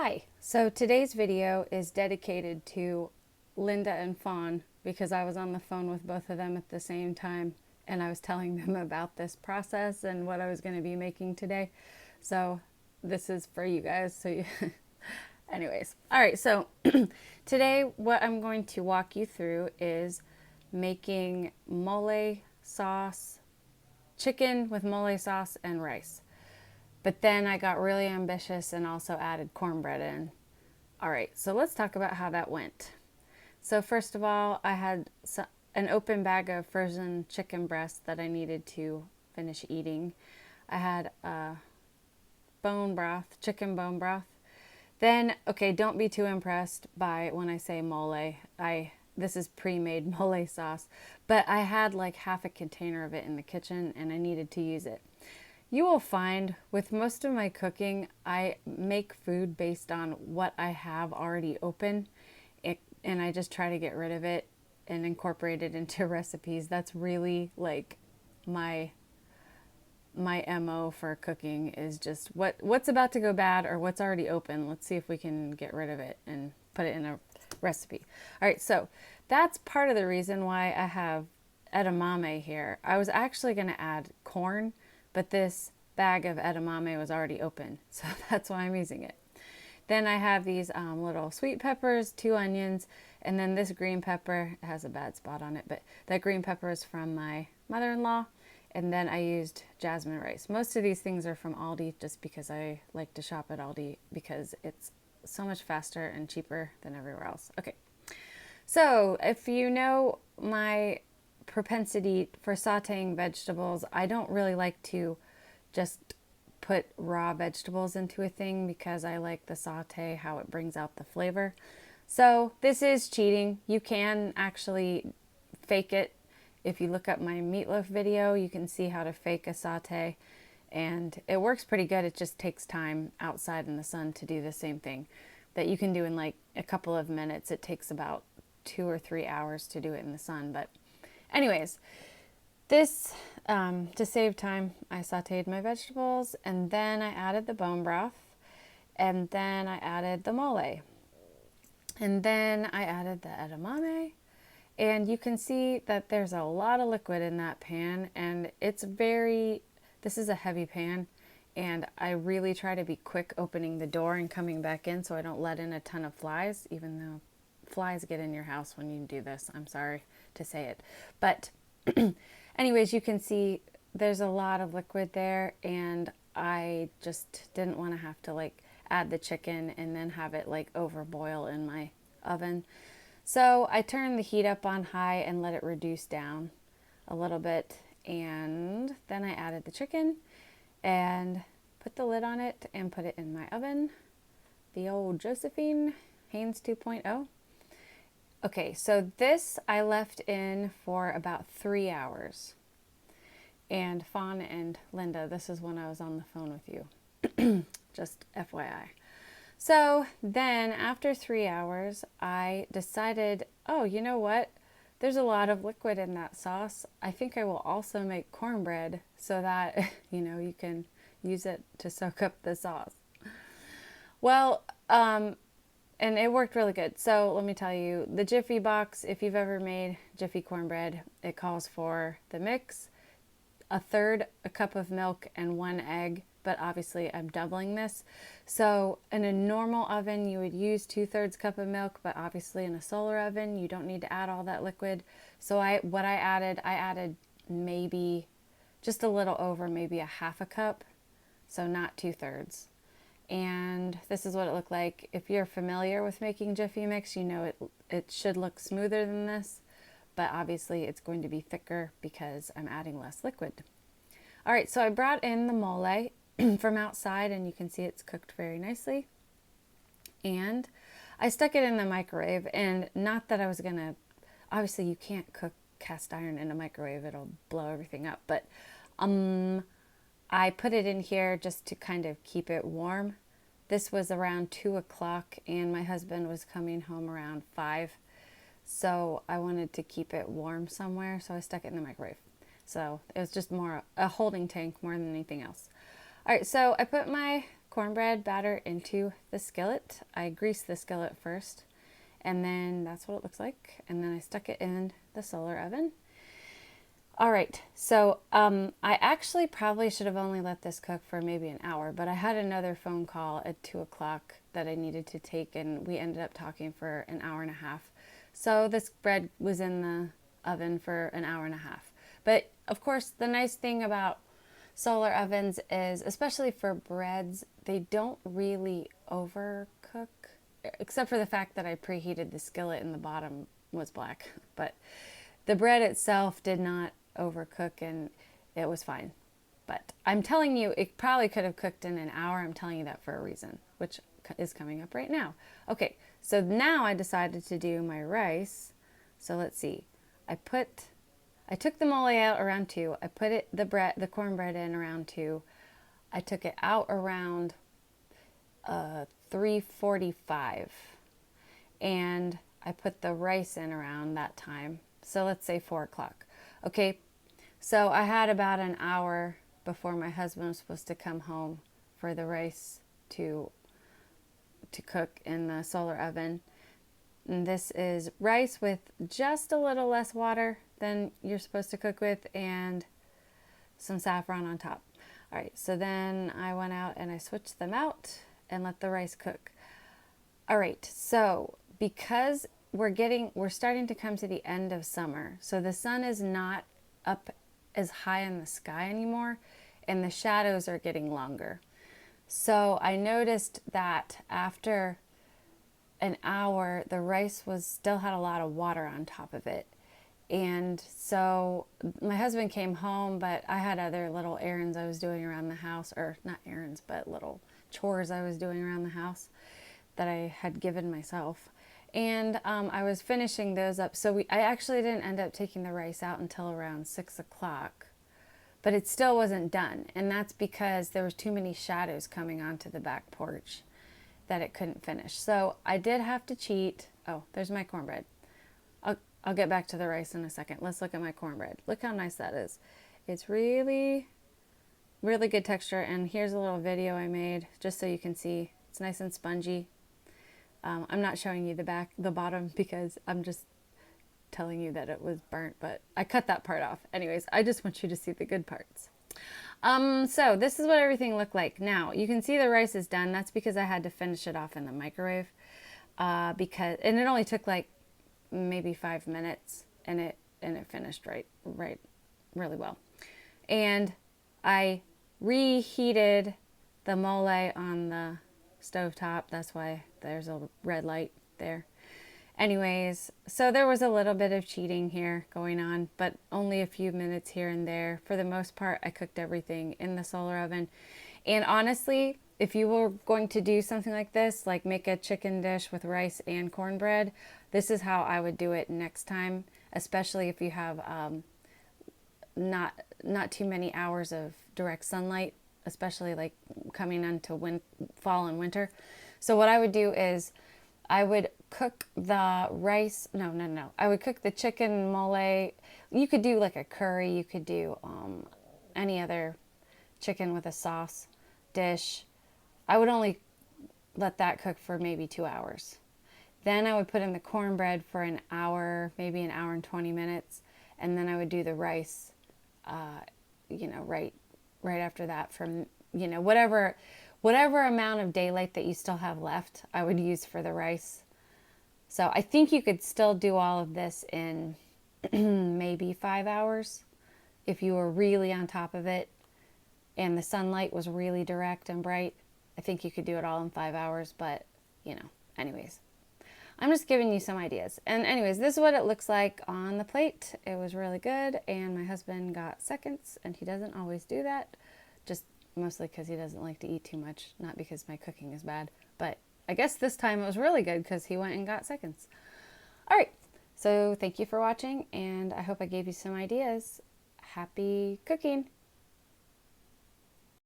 Hi, so today's video is dedicated to Linda and Fawn because I was on the phone with both of them at the same time and I was telling them about this process and what I was going to be making today. So this is for you guys. Anyways, all right, so today what I'm going to walk you through is making mole sauce, chicken with mole sauce and rice. But then I got really ambitious and also added cornbread in. All right, so let's talk about how that went. So first of all, I had an open bag of frozen chicken breasts that I needed to finish eating. I had bone broth, chicken bone broth. Then, okay, don't be too impressed by when I say mole. This is pre-made mole sauce, but I had like half a container of it in the kitchen and I needed to use it. You will find with most of my cooking, I make food based on what I have already open, and I just try to get rid of it and incorporate it into recipes. That's really like my MO for cooking is just what's about to go bad or what's already open. Let's see if we can get rid of it and put it in a recipe. All right, so that's part of the reason why I have edamame here. I was actually going to add corn, but this bag of edamame was already open, so that's why I'm using it. Then I have these little sweet peppers, 2 onions, and then this green pepper. It has a bad spot on it, but that green pepper is from my mother-in-law. And then I used jasmine rice. Most of these things are from Aldi just because I like to shop at Aldi because it's so much faster and cheaper than everywhere else. Okay, so if you know my propensity for sauteing vegetables, I don't really like to just put raw vegetables into a thing because I like the saute, how it brings out the flavor. So this is cheating. You can actually fake it. If you look up my meatloaf video, you can see how to fake a saute and it works pretty good. It just takes time outside in the sun to do the same thing that you can do in like a couple of minutes. It takes about 2 or 3 hours to do it in the sun. But anyways, this, to save time, I sauteed my vegetables and then I added the bone broth and then I added the mole and then I added the edamame. And you can see that there's a lot of liquid in that pan and this is a heavy pan and I really try to be quick opening the door and coming back in so I don't let in a ton of flies, even though flies get in your house when you do this. I'm sorry to say it. But anyways, you can see there's a lot of liquid there and I just didn't want to have to like add the chicken and then have it like overboil in my oven. So I turned the heat up on high and let it reduce down a little bit. And then I added the chicken and put the lid on it and put it in my oven. The old Josephine Haynes 2.0. Okay, so this I left in for about 3 hours. And Fawn and Linda, this is when I was on the phone with you. Just FYI. So then after 3 hours, I decided, oh, you know what? There's a lot of liquid in that sauce. I think I will also make cornbread so that, you can use it to soak up the sauce. Well, and it worked really good. So let me tell you, the Jiffy box, if you've ever made Jiffy cornbread, it calls for the mix, a cup of milk and 1 egg. But obviously I'm doubling this. So in a normal oven, you would use 2/3 cup of milk, but obviously in a solar oven, you don't need to add all that liquid. So I added maybe just a little over, maybe a half a cup. So not 2/3. And this is what it looked like. If you're familiar with making Jiffy mix, you know it should look smoother than this, but obviously it's going to be thicker because I'm adding less liquid. All right, so I brought in the mole from outside and you can see it's cooked very nicely. And I stuck it in the microwave, and not that I was gonna, obviously you can't cook cast iron in a microwave, it'll blow everything up, but I put it in here just to kind of keep it warm. This was around 2 o'clock and my husband was coming home around 5. So I wanted to keep it warm somewhere, so I stuck it in the microwave. So it was just more a holding tank more than anything else. All right, so I put my cornbread batter into the skillet. I greased the skillet first, and then that's what it looks like. And then I stuck it in the solar oven. All right, so I actually probably should have only let this cook for maybe an hour, but I had another phone call at 2 o'clock that I needed to take, and we ended up talking for an hour and a half. So this bread was in the oven for an hour and a half. But of course, the nice thing about solar ovens is, especially for breads, they don't really overcook, except for the fact that I preheated the skillet and the bottom was black. But the bread itself did not overcook and it was fine. But I'm telling you, it probably could have cooked in an hour. I'm telling you that for a reason, which is coming up right now. Okay, so now I decided to do my rice. So let's see. I took the mole out around 2. I put the cornbread in around 2. I took it out around 3:45. And I put the rice in around that time. So let's say 4 o'clock. Okay, so I had about an hour before my husband was supposed to come home for the rice to cook in the solar oven. And this is rice with just a little less water than you're supposed to cook with and some saffron on top. All right, so then I went out and I switched them out and let the rice cook. All right, so because we're starting to come to the end of summer, so the sun is not up as high in the sky anymore and the shadows are getting longer. So I noticed that after an hour, the rice still had a lot of water on top of it. And so my husband came home, but I had other little errands I was doing around the house, or not errands, but little chores I was doing around the house that I had given myself. And I was finishing those up. So I actually didn't end up taking the rice out until around 6 o'clock. But it still wasn't done. And that's because there was too many shadows coming onto the back porch that it couldn't finish. So I did have to cheat. Oh, there's my cornbread. I'll get back to the rice in a second. Let's look at my cornbread. Look how nice that is. It's really, really good texture. And here's a little video I made just so you can see. It's nice and spongy. I'm not showing you the bottom because I'm just telling you that it was burnt, but I cut that part off. Anyways, I just want you to see the good parts. So this is what everything looked like. Now you can see the rice is done. That's because I had to finish it off in the microwave, and it only took like maybe 5 minutes, and it finished right really well. And I reheated the mole on the stovetop. That's why there's a red light there. Anyways, so there was a little bit of cheating here going on, but only a few minutes here and there. For the most part, I cooked everything in the solar oven. And honestly, if you were going to do something like this, like make a chicken dish with rice and cornbread, this is how I would do it next time, especially if you have not too many hours of direct sunlight, especially like coming into fall and winter. So what I would do is I would cook the rice. No. I would cook the chicken mole. You could do like a curry. You could do any other chicken with a sauce dish. I would only let that cook for maybe 2 hours. Then I would put in the cornbread for an hour, maybe an hour and 20 minutes. And then I would do the rice, right after that from, whatever amount of daylight that you still have left, I would use for the rice. So I think you could still do all of this in maybe 5 hours if you were really on top of it and the sunlight was really direct and bright. I think you could do it all in 5 hours, but anyways, I'm just giving you some ideas. And anyways, this is what it looks like on the plate. It was really good, and my husband got seconds, and he doesn't always do that, just mostly because he doesn't like to eat too much, not because my cooking is bad. But I guess this time it was really good because he went and got seconds. All right, so thank you for watching, and I hope I gave you some ideas. Happy cooking!